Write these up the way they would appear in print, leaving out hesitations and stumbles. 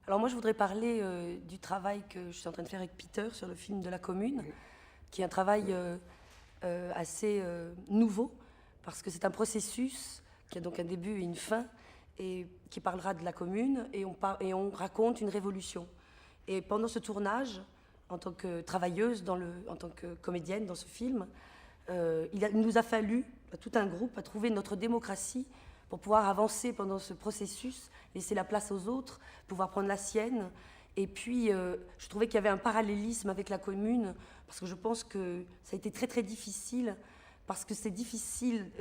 Alors moi, je voudrais parler du travail que je suis en train de faire avec Peter sur le film de la Commune, qui est un travail assez nouveau, parce que c'est un processus qui a donc un début et une fin, et qui parlera de la Commune, et on raconte une révolution. Et pendant ce tournage, en tant que travailleuse, en tant que comédienne dans ce film, il nous a fallu, à tout un groupe, à trouver notre démocratie pour pouvoir avancer pendant ce processus, laisser la place aux autres, pouvoir prendre la sienne. Et puis, je trouvais qu'il y avait un parallélisme avec la commune, parce que je pense que ça a été très très difficile, parce que c'est difficile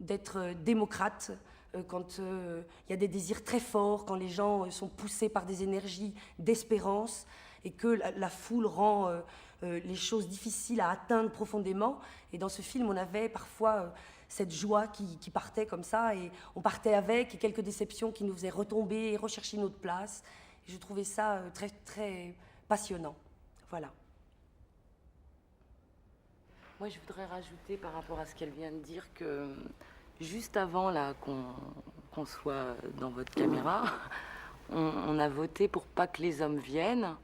d'être démocrate quand il y a des désirs très forts, quand les gens sont poussés par des énergies d'espérance, et que la foule rend les choses difficiles à atteindre profondément. Et dans ce film, on avait parfois cette joie qui partait comme ça, et on partait avec, et quelques déceptions qui nous faisaient retomber et rechercher notre place. Et je trouvais ça très, très passionnant. Voilà. Moi, je voudrais rajouter par rapport à ce qu'elle vient de dire que juste avant là qu'on soit dans votre caméra, on a voté pour pas que les hommes viennent.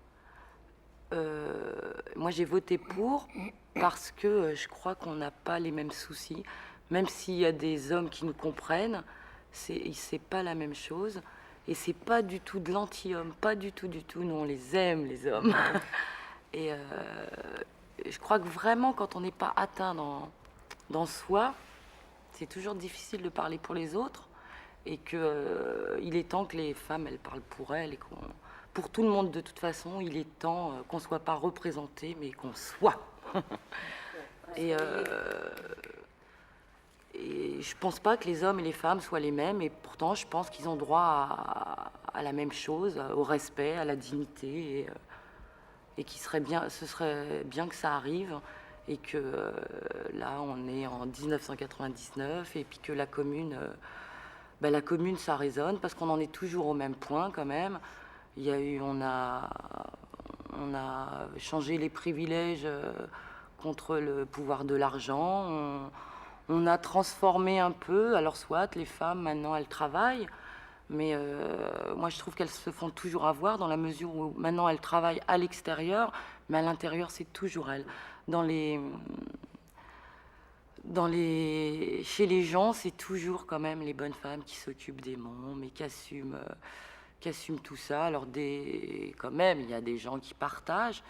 Moi, j'ai voté pour parce que je crois qu'on n'a pas les mêmes soucis. Même s'il y a des hommes qui nous comprennent, c'est pas la même chose. Et c'est pas du tout de l'anti-homme, pas du tout, du tout. Nous, on les aime, les hommes. Et je crois que vraiment, quand on n'est pas atteint dans soi, c'est toujours difficile de parler pour les autres. Et qu'il est temps que les femmes, elles parlent pour elles. Et pour tout le monde, de toute façon, il est temps qu'on ne soit pas représenté, mais qu'on soit. et, et je pense pas que les hommes et les femmes soient les mêmes. Et pourtant, je pense qu'ils ont droit à la même chose, au respect, à la dignité. Et ce serait bien que ça arrive et que là on est en 1999 et puis que la commune ça résonne parce qu'on en est toujours au même point quand même. On a changé les privilèges contre le pouvoir de l'argent. On a transformé un peu, alors soit les femmes maintenant elles travaillent, mais moi, je trouve qu'elles se font toujours avoir dans la mesure où maintenant elles travaillent à l'extérieur, mais à l'intérieur, c'est toujours elles. Dans les, chez les gens, c'est toujours quand même les bonnes femmes qui s'occupent des mômes et qui assument tout ça. Alors, quand même, il y a des gens qui partagent,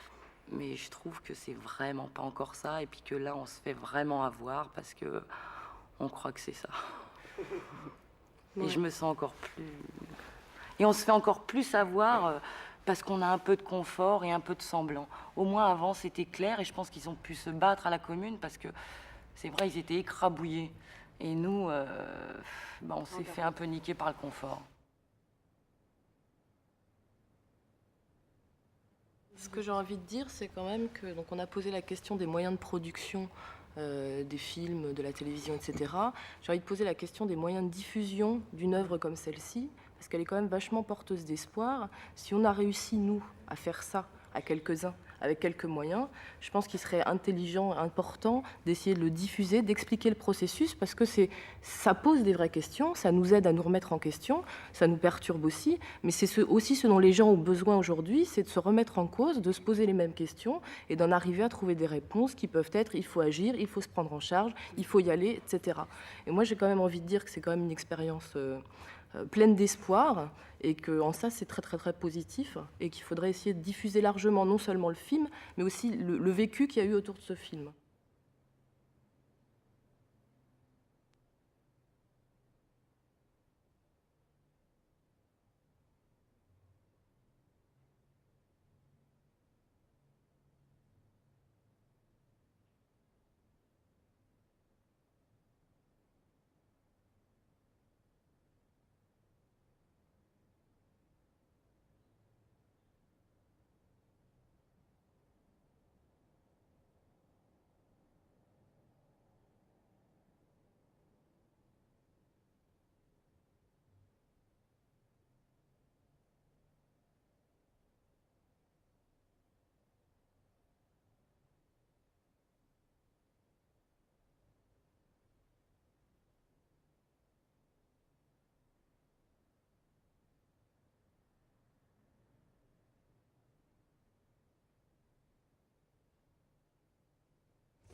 mais je trouve que c'est vraiment pas encore ça. Et puis que là, on se fait vraiment avoir parce que on croit que c'est ça. Et je me sens encore plus. Et on se fait encore plus avoir parce qu'on a un peu de confort et un peu de semblant. Au moins avant c'était clair et je pense qu'ils ont pu se battre à la commune parce que c'est vrai, ils étaient écrabouillés. Et nous, on s'est fait un peu niquer par le confort. Ce que j'ai envie de dire, c'est quand même que donc on a posé la question des moyens de production des films, de la télévision, etc. J'ai envie de poser la question des moyens de diffusion d'une œuvre comme celle-ci, parce qu'elle est quand même vachement porteuse d'espoir. Si on a réussi, nous, à faire ça à quelques-uns, avec quelques moyens, je pense qu'il serait intelligent, important d'essayer de le diffuser, d'expliquer le processus, parce que ça pose des vraies questions, ça nous aide à nous remettre en question, ça nous perturbe aussi, mais c'est aussi ce dont les gens ont besoin aujourd'hui, c'est de se remettre en cause, de se poser les mêmes questions et d'en arriver à trouver des réponses qui peuvent être il faut agir, il faut se prendre en charge, il faut y aller, etc. Et moi, j'ai quand même envie de dire que c'est quand même une expérience pleine d'espoir et qu'en ça, c'est très, très, très positif et qu'il faudrait essayer de diffuser largement non seulement le film, mais aussi le vécu qu'il y a eu autour de ce film.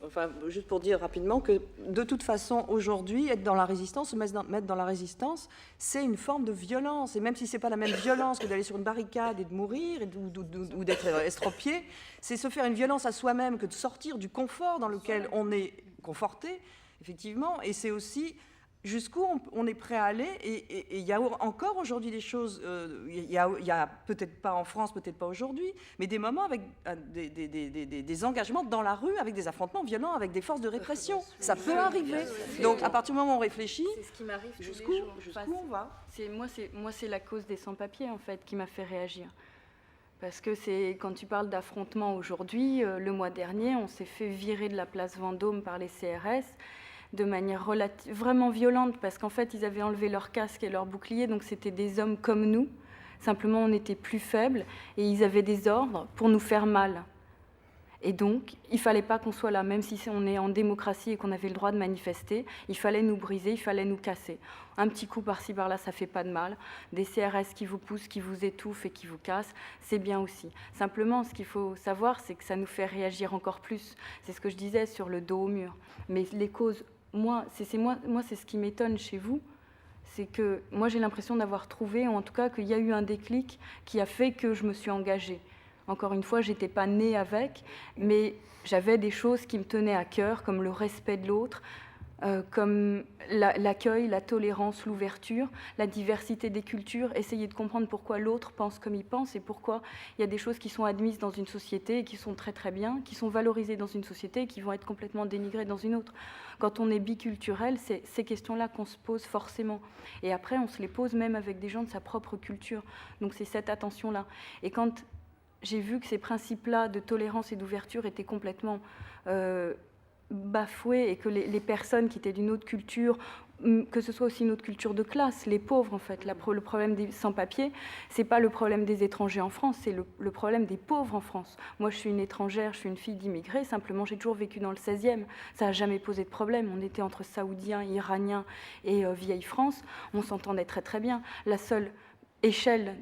enfin, juste pour dire rapidement que de toute façon, aujourd'hui, être dans la résistance, se mettre dans la résistance, c'est une forme de violence. Et même si c'est pas la même violence que d'aller sur une barricade et de mourir ou d'être estropié, c'est se faire une violence à soi-même que de sortir du confort dans lequel on est conforté, effectivement. Et c'est aussi jusqu'où on est prêt à aller. Et il y a encore aujourd'hui des choses, il y a peut-être pas en France, peut-être pas aujourd'hui, mais des moments avec des engagements dans la rue, avec des affrontements violents, avec des forces de répression. Ça peut arriver. Donc à partir du moment où on réfléchit, c'est ce qui m'arrive jusqu'où on va. Moi, c'est la cause des sans-papiers, en fait, qui m'a fait réagir. Parce que c'est quand tu parles d'affrontements aujourd'hui, le mois dernier, on s'est fait virer de la place Vendôme par les CRS, de manière vraiment violente, parce qu'en fait, ils avaient enlevé leur casque et leur bouclier, donc c'était des hommes comme nous. Simplement, on était plus faibles, et ils avaient des ordres pour nous faire mal. Et donc, il ne fallait pas qu'on soit là, même si on est en démocratie et qu'on avait le droit de manifester, il fallait nous briser, il fallait nous casser. Un petit coup par-ci, par-là, ça ne fait pas de mal. Des CRS qui vous poussent, qui vous étouffent et qui vous cassent, c'est bien aussi. Simplement, ce qu'il faut savoir, c'est que ça nous fait réagir encore plus. C'est ce que je disais sur le dos au mur. Mais les causes... Moi, c'est ce qui m'étonne chez vous, c'est que moi j'ai l'impression d'avoir trouvé, ou en tout cas qu'il y a eu un déclic qui a fait que je me suis engagée. Encore une fois, je n'étais pas née avec, mais j'avais des choses qui me tenaient à cœur, comme le respect de l'autre, comme l'accueil, la tolérance, l'ouverture, la diversité des cultures, essayer de comprendre pourquoi l'autre pense comme il pense et pourquoi il y a des choses qui sont admises dans une société et qui sont très très bien, qui sont valorisées dans une société et qui vont être complètement dénigrées dans une autre. Quand on est biculturel, c'est ces questions-là qu'on se pose forcément. Et après, on se les pose même avec des gens de sa propre culture. Donc c'est cette attention-là. Et quand j'ai vu que ces principes-là de tolérance et d'ouverture étaient complètement bafoués et que les personnes qui étaient d'une autre culture, que ce soit aussi une autre culture de classe, les pauvres en fait, le problème des sans-papiers, c'est pas le problème des étrangers en France, c'est le problème des pauvres en France. Moi je suis une étrangère, je suis une fille d'immigrés, simplement j'ai toujours vécu dans le 16e, ça n'a jamais posé de problème, on était entre Saoudiens, Iraniens et vieille France, on s'entendait très très bien. La seule échelle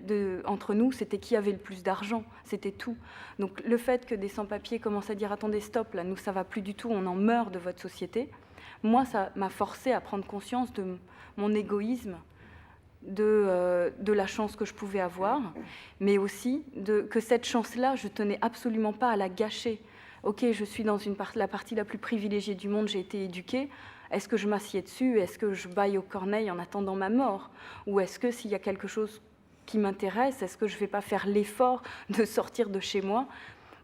entre nous, c'était qui avait le plus d'argent, c'était tout. Donc le fait que des sans-papiers commencent à dire « attendez, stop, là, nous ça va plus du tout, on en meurt de votre société », moi ça m'a forcé à prendre conscience de mon égoïsme, de la chance que je pouvais avoir, mais aussi que cette chance-là, je tenais absolument pas à la gâcher. Ok, je suis dans la partie la plus privilégiée du monde, j'ai été éduquée. Est-ce que je m'assieds dessus? Est-ce que je baille aux corneilles en attendant ma mort? Ou est-ce que s'il y a quelque chose qui m'intéresse, est-ce que je ne vais pas faire l'effort de sortir de chez moi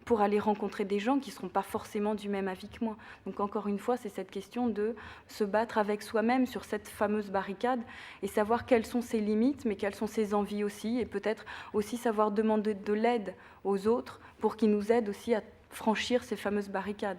pour aller rencontrer des gens qui ne seront pas forcément du même avis que moi? Donc encore une fois, c'est cette question de se battre avec soi-même sur cette fameuse barricade et savoir quelles sont ses limites, mais quelles sont ses envies aussi, et peut-être aussi savoir demander de l'aide aux autres pour qu'ils nous aident aussi à franchir ces fameuses barricades.